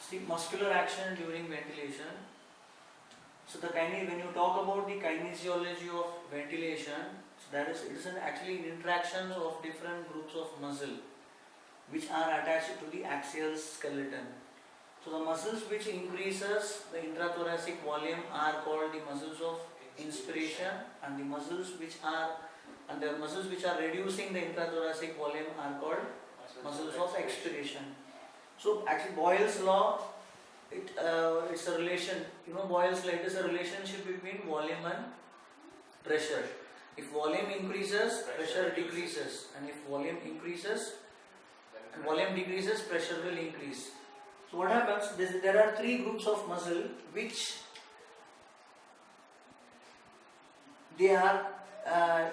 See, muscular action during ventilation. So when you talk about the kinesiology of ventilation, so it is actually interactions of different groups of muscle which are attached to the axial skeleton. So the muscles which increases the intrathoracic volume are called the muscles of inspiration, and the muscles which are reducing the intrathoracic volume are called muscles of expiration. So actually Boyle's law, it's a relation. Boyle's law, it is a relationship between volume and pressure. If volume increases, pressure decreases, and if volume decreases, pressure will increase. So what happens? There are three groups of muscle which they are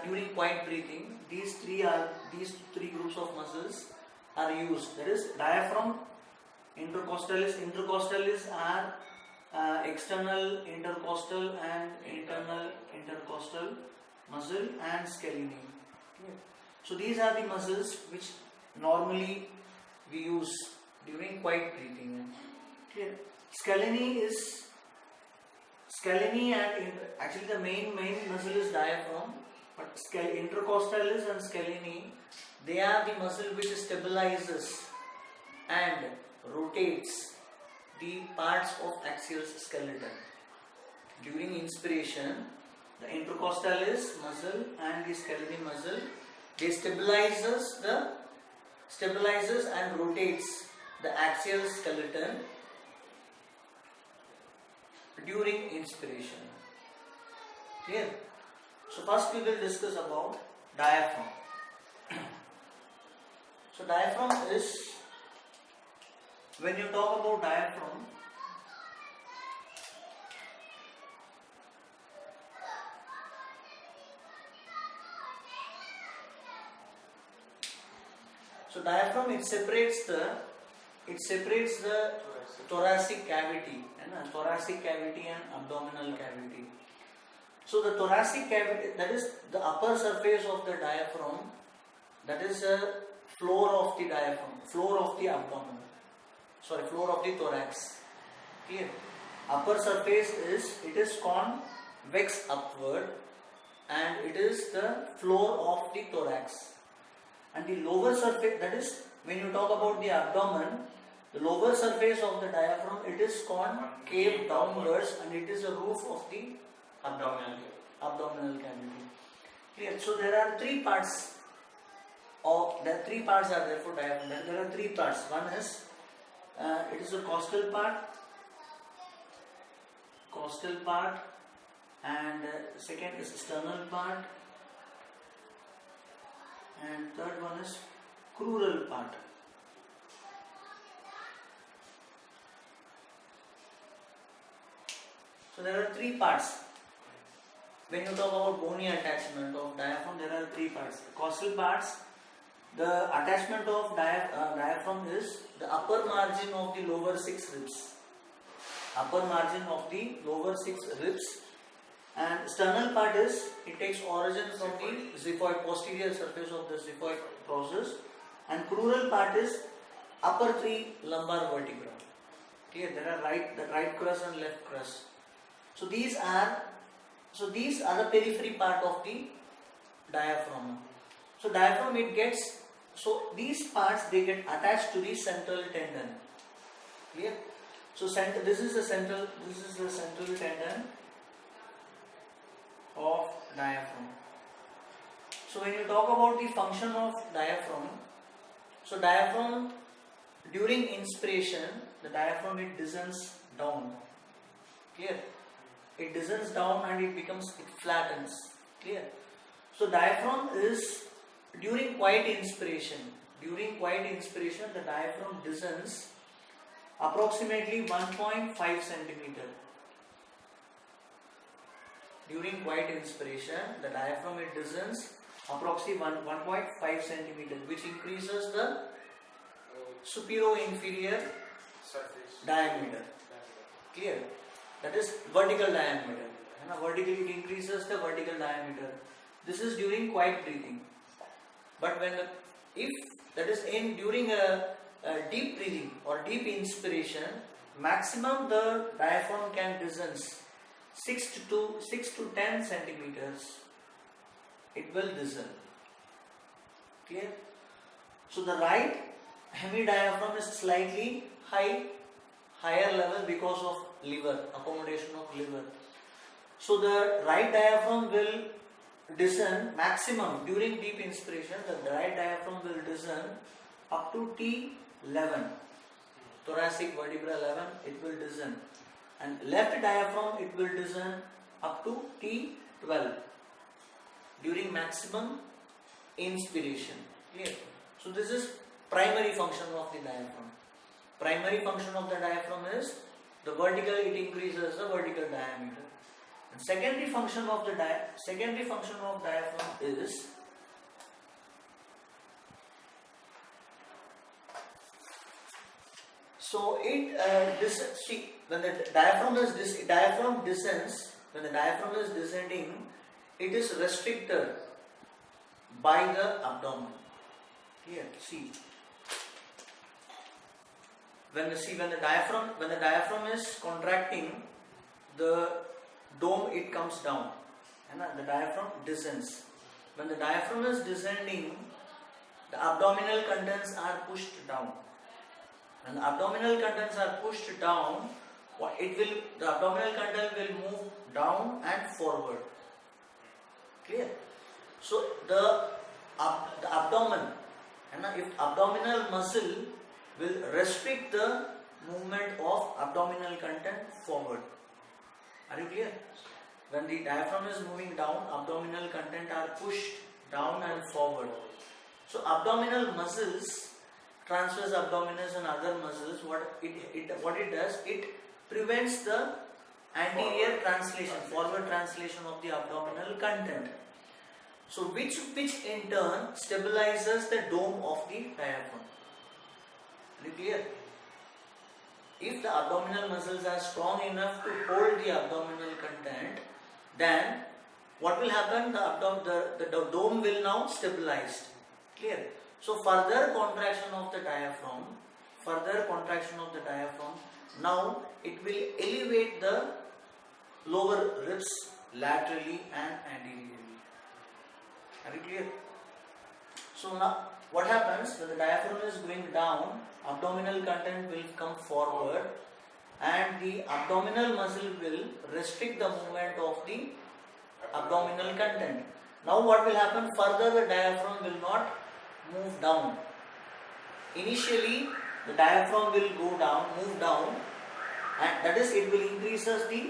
during quiet breathing. These three groups of muscles are used. There is diaphragm, intercostalis. Intercostalis are external intercostal and internal intercostal muscle, and scalene. So these are the muscles which normally we use during quiet breathing. Scalene and actually the main muscle is diaphragm, but intercostalis and scalene, they are the muscle which stabilizes and rotates the parts of axial skeleton. During inspiration, the intercostalis muscle and the scalene muscle, they stabilizes and rotates the axial skeleton during inspiration. Clear? So first we will discuss about diaphragm. So diaphragm is, when you talk about diaphragm, so diaphragm, it separates the thoracic cavity and abdominal cavity. So the thoracic cavity, that is the upper surface of the diaphragm, that is the floor of the diaphragm, floor of the thorax. Clear? Upper surface is convex upward, and it is the floor of the thorax. And the lower surface, that is when you talk about the abdomen, the lower surface of the diaphragm, it is concave downwards, and it is the roof of the abdominal cavity. Clear? So there are three parts. Are there for diaphragm. There are three parts. One is it is a costal part, and second is sternal part, and third one is crural part. So there are three parts. When you talk about bony attachment of diaphragm, there are three parts. Costal parts, the attachment of diaphragm is the upper margin of the lower six ribs. And sternal part is, it takes origin from the xiphoid, posterior surface of the xiphoid process. And crural part is upper three lumbar vertebra. Clear? There are the right crus and left crus. So these are the periphery part of the diaphragm. So diaphragm, these parts, they get attached to the central tendon. Clear? So this is the central tendon of diaphragm. So when you talk about the function of diaphragm, so diaphragm, during inspiration, the diaphragm, it descends down. Clear? It descends down and it flattens. Clear? So diaphragm is, during quiet inspiration, the diaphragm descends approximately 1.5 centimeter. During quiet inspiration, the diaphragm, it descends approximately 1.5 centimeter, which increases the supero-inferior diameter. Clear? That is vertical diameter. Vertically, it increases the vertical diameter. This is during quiet breathing. But during a deep breathing or deep inspiration, maximum the diaphragm can descend 6 to 10 centimeters. It will descend. Clear? So the right hemidiaphragm is slightly higher level because of liver, accommodation of liver. So the right diaphragm will descend maximum during deep inspiration. The right diaphragm will descend up to T11, thoracic vertebra 11. It will descend, and left diaphragm it will descend up to T12 during maximum inspiration. Clear? So this is primary function of the diaphragm. Primary function of the diaphragm is the vertical, it increases the vertical diameter. And secondary function of diaphragm is so it see, when the diaphragm descends, when the diaphragm is descending, it is restricted by the abdomen. Here, see. When the diaphragm is contracting, the dome it comes down, and the diaphragm descends. When the diaphragm is descending, the abdominal contents are pushed down. When the abdominal contents are pushed down, the abdominal content will move down and forward. Clear? So the abdomen, and if abdominal muscle will restrict the movement of abdominal content forward. Are you clear? When the diaphragm is moving down, abdominal content are pushed down and forward. So abdominal muscles, transverse abdominis and other muscles, what it does, it prevents the anterior translation, forward translation of the abdominal content. So which in turn stabilizes the dome of the diaphragm. Are you clear? If the abdominal muscles are strong enough to hold the abdominal content, then what will happen? The dome will now stabilize. Clear? So further contraction of the diaphragm, now it will elevate the lower ribs laterally and anteriorly. Are you clear? So now what happens when the diaphragm is going down? Abdominal content will come forward, and the abdominal muscle will restrict the movement of the abdominal content. Now what will happen? Further the diaphragm will not move down. Initially the diaphragm will move down, and that is, it will increases the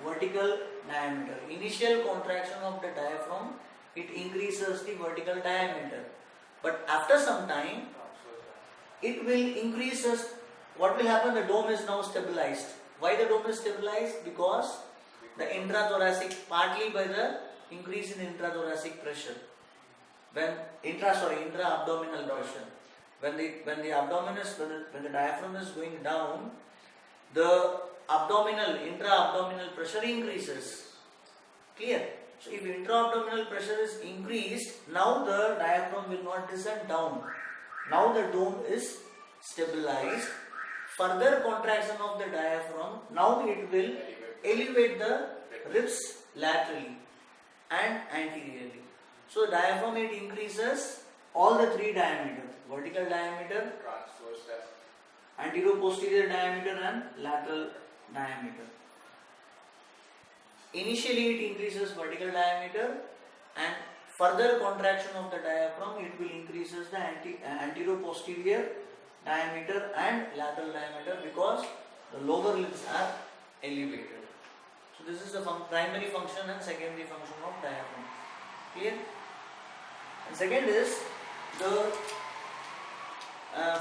vertical diameter. Initial contraction of the diaphragm, it increases the vertical diameter, but after some time it will increases. What will happen? The dome is now stabilized. Why the dome is stabilized? Because the intrathoracic, partly by the increase in intrathoracic pressure. When intra-abdominal pressure. When the diaphragm is going down, the intra-abdominal pressure increases. Clear? So if intra-abdominal pressure is increased, now the diaphragm will not descend down. Now the dome is stabilized. Further contraction of the diaphragm, now it will elevate the ribs laterally and anteriorly. So diaphragm, it increases all the three diameters: vertical diameter, anterior-posterior diameter and lateral diameter. Initially it increases vertical diameter, and further contraction of the diaphragm, it will increases the anterior-posterior diameter and lateral diameter, because the lower limbs are elevated. So this is the primary function and secondary function of diaphragm. Clear? And second is the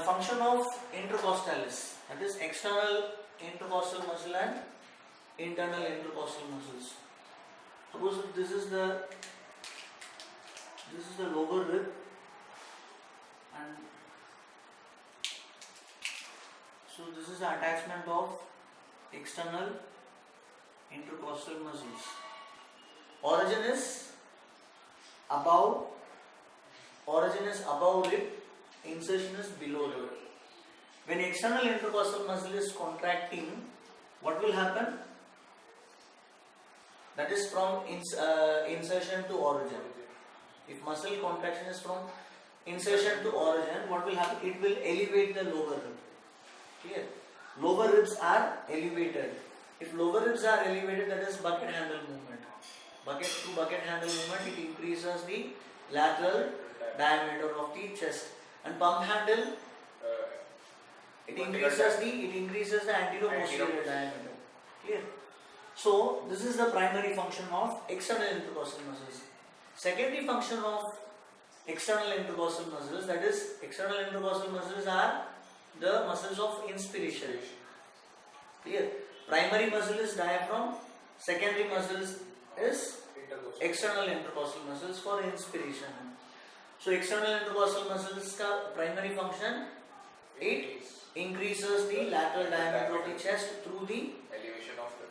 function of intercostalis, that is external intercostal muscle and internal intercostal muscles. Suppose this is the lower rib, and so this is the attachment of external intercostal muscles. Origin is above rib, insertion is below rib. when external intercostal muscle is contracting, what will happen? That is from insertion to origin. If muscle contraction is from insertion to origin, what will happen? It will elevate the lower rib. Clear? Lower ribs are elevated. If lower ribs are elevated, that is bucket handle movement. Bucket to bucket handle movement, it increases the lateral diameter of the chest. And pump handle, it increases the anterior posterior diameter. Clear? So this is the primary function of external intercostal muscles. Secondary function of external intercostal muscles, that is, external intercostal muscles are the muscles of inspiration. Clear? Primary muscle is diaphragm, secondary muscles is external intercostal muscles for inspiration. So external intercostal muscles ka primary function, it increases the lateral diameter of the chest through the elevation of the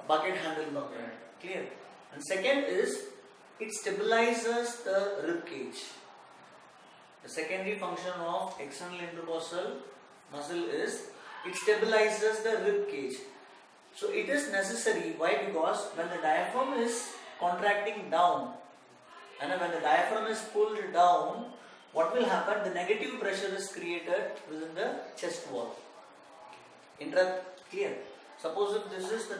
bucket handle movement. Clear? And second is, it stabilizes the rib cage. The secondary function of external intercostal muscle is, it stabilizes the rib cage. So it is necessary. Why? Because when the diaphragm is contracting down, and when the diaphragm is pulled down, what will happen? The negative pressure is created within the chest wall. Clear? Suppose if this is the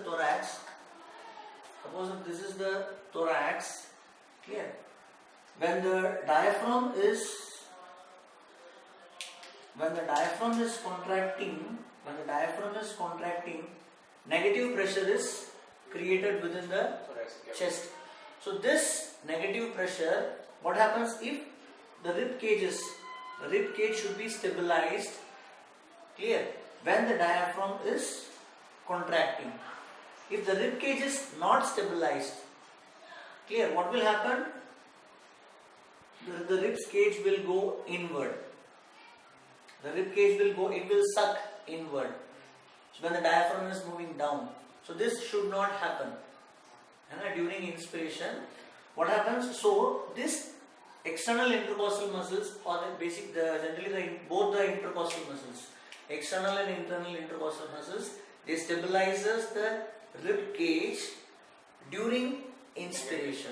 thorax. Clear? When the diaphragm is contracting, negative pressure is created within the chest. So this negative pressure, what happens if the rib cage should be stabilized. Clear? When the diaphragm is contracting. If the rib cage is not stabilized, clear, what will happen? The rib cage will go inward. It will suck inward. So when the diaphragm is moving down. So this should not happen. And during inspiration, what happens? So this external intercostal muscles, or both the intercostal muscles, external and internal intercostal muscles, they stabilizes the rib cage during inspiration.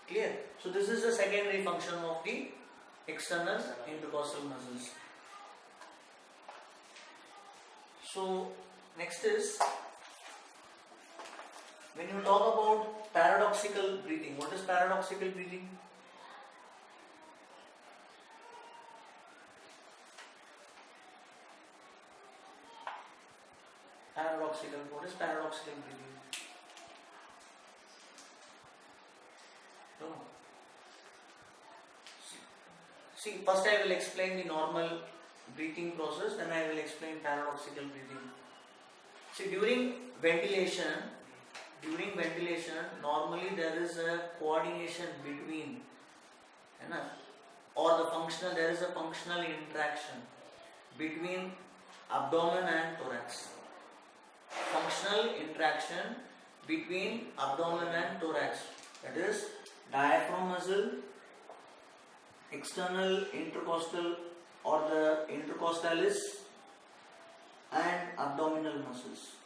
Clear? So this is the secondary function of the external intercostal muscles. So next is, when you talk about paradoxical breathing, what is paradoxical breathing? What is paradoxical breathing? No. See, first I will explain the normal breathing process, then I will explain paradoxical breathing. See, during ventilation, normally there is a coordination between, there is a functional interaction between abdomen and thorax. Functional interaction between abdomen and thorax, that is diaphragm muscle, external intercostal or the intercostalis, and abdominal muscles.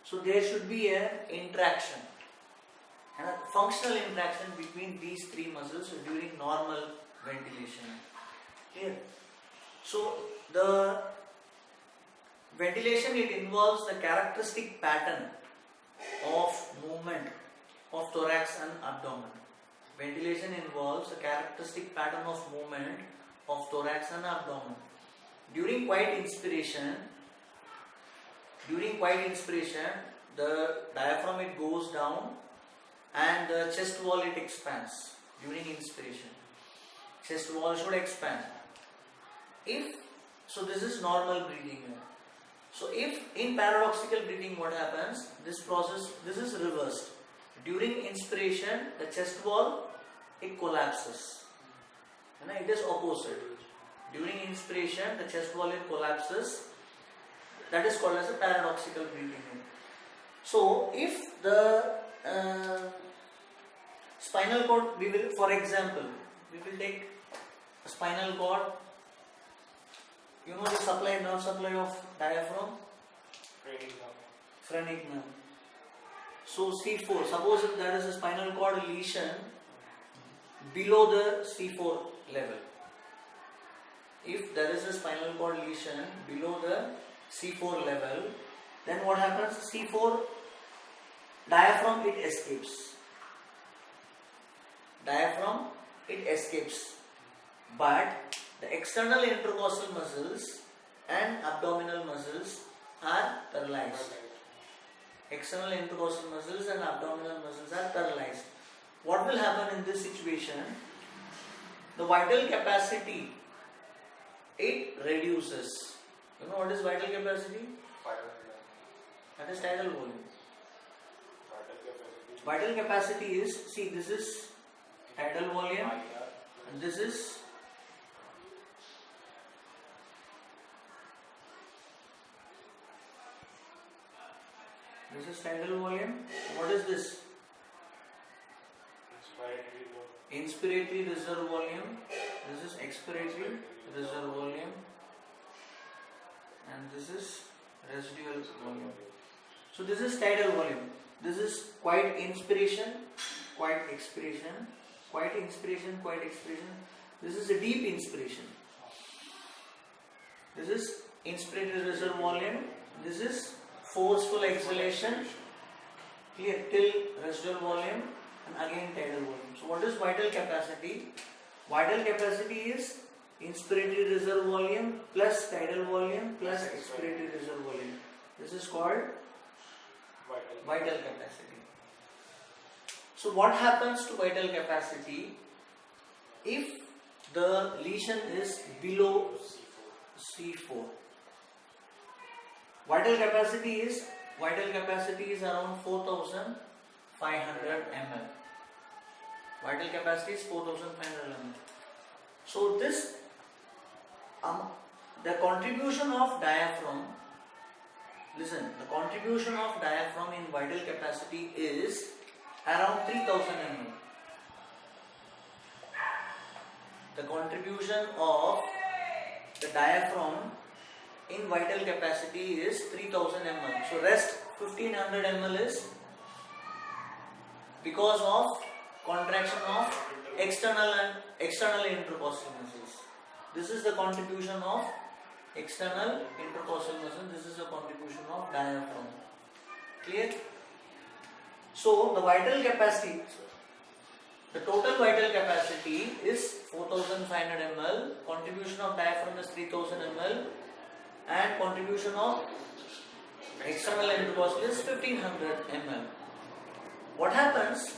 So there should be an interaction, and a functional interaction between these three muscles during normal ventilation. Clear? So the ventilation, it involves the characteristic pattern of movement of thorax and abdomen. Ventilation involves a characteristic pattern of movement of thorax and abdomen. During quiet inspiration, the diaphragm, it goes down and the chest wall, it expands. During inspiration, chest wall should expand. So this is normal breathing. So if in paradoxical breathing, what happens? This is reversed. During inspiration, the chest wall, it collapses. It is opposite. During inspiration, the chest wall, it collapses. That is called as a paradoxical breathing. So if the spinal cord, for example, we will take spinal cord. You know the supply, nerve supply of diaphragm? Phrenic nerve. So C4, suppose if there is a spinal cord lesion below the C4 level. If there is a spinal cord lesion below the C4 level, then what happens? C4 diaphragm, it escapes. Diaphragm, it escapes. But the external intercostal muscles and abdominal muscles are paralyzed. External intercostal muscles and abdominal muscles are paralyzed. What will happen in this situation? The vital capacity, it reduces. You know what is vital capacity? That is tidal volume. Vital capacity is, see, this is tidal volume and this is tidal volume. What is this? Inspiratory reserve volume. This is expiratory reserve volume and this is residual volume. So this is tidal volume. This is quiet inspiration, quiet expiration, quiet inspiration, quiet expiration. This is a deep inspiration. This is inspiratory reserve volume. This is forceful exhalation. Clear, till residual volume and again tidal volume. So what is vital capacity? Vital capacity is inspiratory reserve volume plus tidal volume plus expiratory reserve volume. This is called vital capacity. So what happens to vital capacity if the lesion is below C4? Vital capacity is around 4,500 ml. Vital capacity is 4,500 ml. So this the contribution of diaphragm, listen, the contribution of diaphragm in vital capacity is around 3,000 ml. The contribution of the diaphragm in vital capacity is 3000 ml. So rest 1500 ml is because of contraction of external intercostal muscles. This is the contribution of external intercostal muscle. This is the contribution of diaphragm. Clear? So the vital capacity, the total vital capacity is 4500 ml. Contribution of diaphragm is 3000 ml. And contribution of external intercostal is 1500 ml. What happens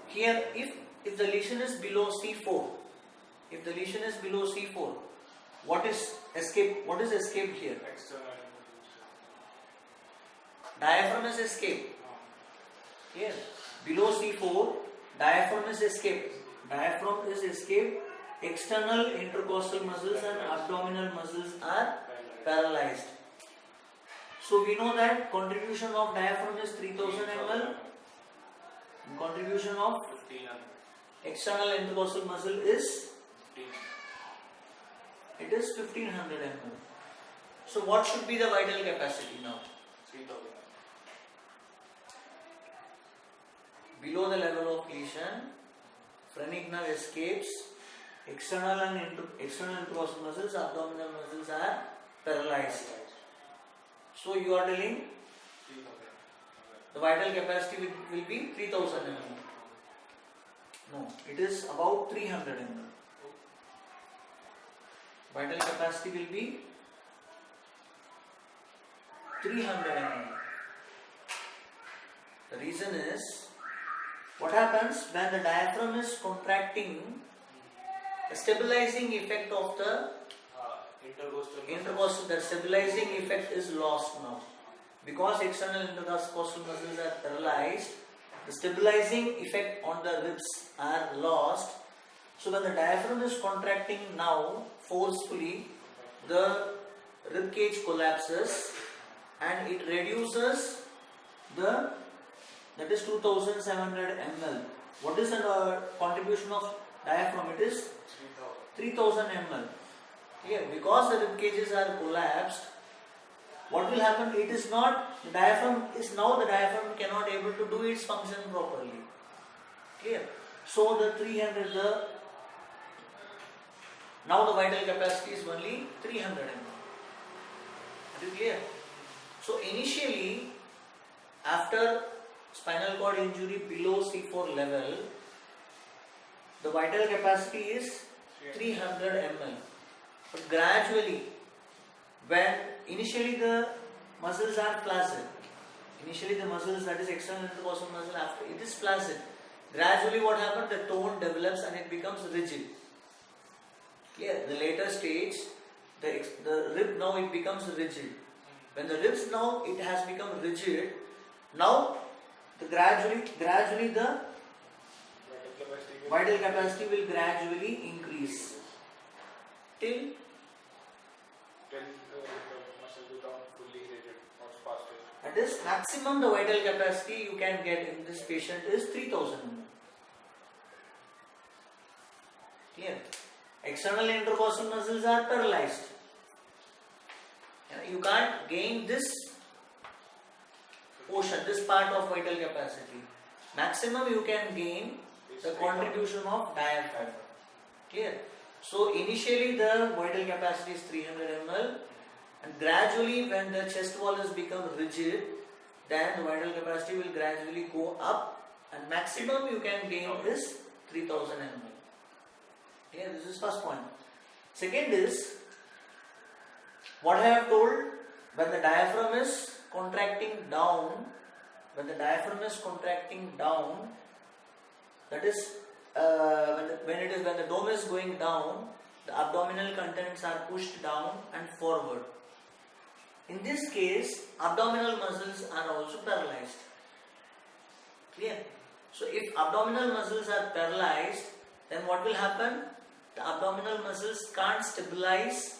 here if the lesion is below C4? If the lesion is below C4, what is escape? What is escaped here? Diaphragm is escaped. Here, below C4, diaphragm is escaped. Diaphragm is escaped. External intercostal muscles and abdominal muscles are paralyzed. So we know that contribution of diaphragm is 3000 ml. Contribution of external intercostal muscle is 1500 ml. So what should be the vital capacity now? 3000. Below the level of lesion, phrenic nerve escapes. External intercostal muscles, abdominal muscles are paralyzed. So you are telling the vital capacity will be 3000 ml. No, it is about 300 ml. Vital capacity will be 300 ml. The reason is, what happens when the diaphragm is contracting, the stabilizing effect of the intercostal, the stabilizing effect is lost now. Because external intercostal muscles are paralyzed, the stabilizing effect on the ribs are lost. So when the diaphragm is contracting now forcefully, the rib cage collapses and it reduces that is 2700 ml. What is the contribution of diaphragm, it is 3000 ml. Clear? Because the rib cages are collapsed, what will happen? It is not, the diaphragm cannot able to do its function properly. Clear? So the 300, now the vital capacity is only 300 ml. Are you clear? So initially, after spinal cord injury below C4 level, the vital capacity is 300 ml. But gradually, when initially the muscles are flaccid, initially the muscles, that is external intercostal muscle, after it is flaccid, gradually what happens? The tone develops and it becomes rigid. Clear? The later stage, the rib now it becomes rigid. When the ribs now it has become rigid, now gradually the vital capacity will gradually increase till the muscle become fully rigid or spastic. that is maximum the vital capacity you can get in this patient is 3000 ml. Clear? External intercostal muscles are paralyzed. You can't gain this portion, this part of vital capacity. Maximum you can gain the contribution of diaphragm. Clear? So initially the vital capacity is 300 ml, and gradually when the chest wall has become rigid, then the vital capacity will gradually go up, and maximum you can gain is 3000 ml. Yeah, this is first point. Second is, what I have told, when the diaphragm is contracting down, that is when the dome is going down, the abdominal contents are pushed down and forward. In this case, abdominal muscles are also paralyzed. Clear? So if abdominal muscles are paralyzed, then what will happen? The abdominal muscles can't stabilize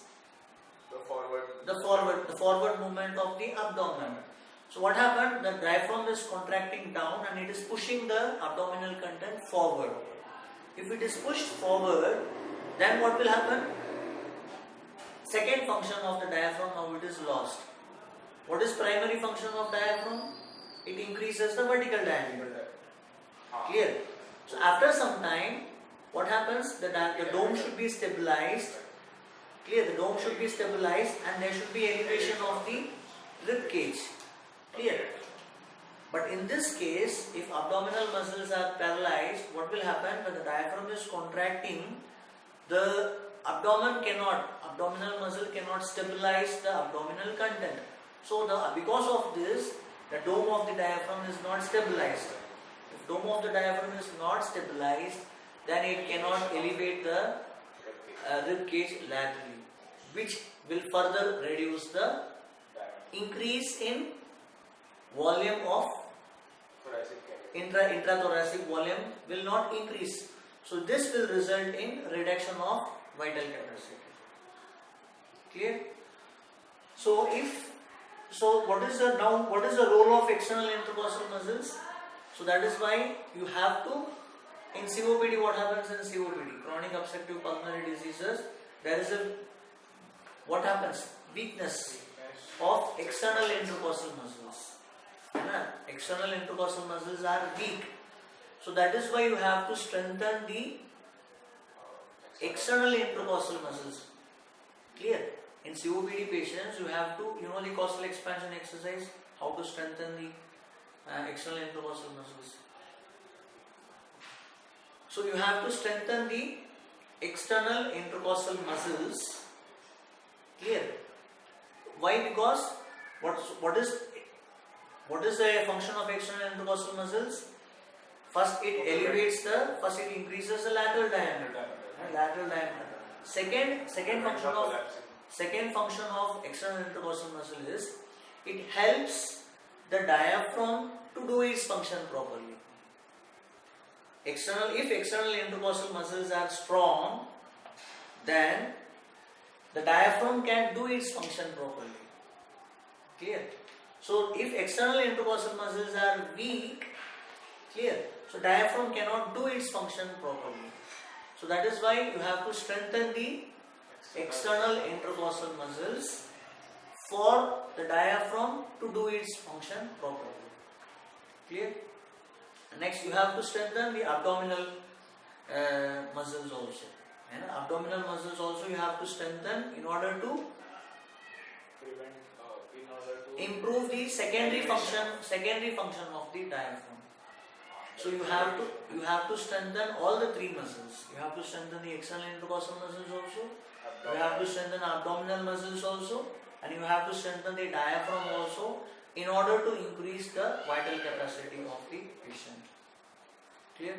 the forward movement of the abdomen. So what happened? The diaphragm is contracting down and it is pushing the abdominal content forward. If it is pushed forward, then what will happen? Second function of the diaphragm, now it is lost. What is primary function of diaphragm? It increases the vertical diameter. Clear? So after some time, what happens? The dome should be stabilized. Clear? The dome should be stabilized and there should be elevation of the rib cage. Clear? But in this case, if abdominal muscles are paralyzed, what will happen? When the diaphragm is contracting, the abdominal muscle cannot stabilize the abdominal content. So because of this, the dome of the diaphragm is not stabilized. If dome of the diaphragm is not stabilized, then it cannot elevate the rib cage laterally, which will further reduce the increase in volume of intrathoracic volume will not increase. So this will result in reduction of vital capacity. Clear? So what is the role of external intercostal muscles? So that is why you have to, in COPD, what happens in COPD? Chronic obstructive pulmonary diseases, there is what happens? Weakness of external intercostal muscles. External intercostal muscles are weak. So that is why you have to strengthen the external intercostal muscles. Clear? In COPD patients, you have to, the costal expansion exercise, how to strengthen the external intercostal muscles. So you have to strengthen the external intercostal muscles. Clear? Why? Because what is the function of external intercostal muscles? First it increases the lateral diameter. Second function of external intercostal muscle is it helps the diaphragm to do its function properly. If external intercostal muscles are strong, then the diaphragm can do its function properly. Clear? So if external intercostal muscles are weak, clear? So diaphragm cannot do its function properly. So that is why you have to strengthen the external intercostal muscles for the diaphragm to do its function properly. Clear? Next, you have to strengthen the abdominal muscles also. And abdominal muscles also you have to strengthen in order to improve the secondary function of the diaphragm. So you have to strengthen all the three muscles. You have to strengthen the external intercostal muscles also. You have to strengthen abdominal muscles also, and you have to strengthen the diaphragm also in order to increase the vital capacity of the patient. Clear?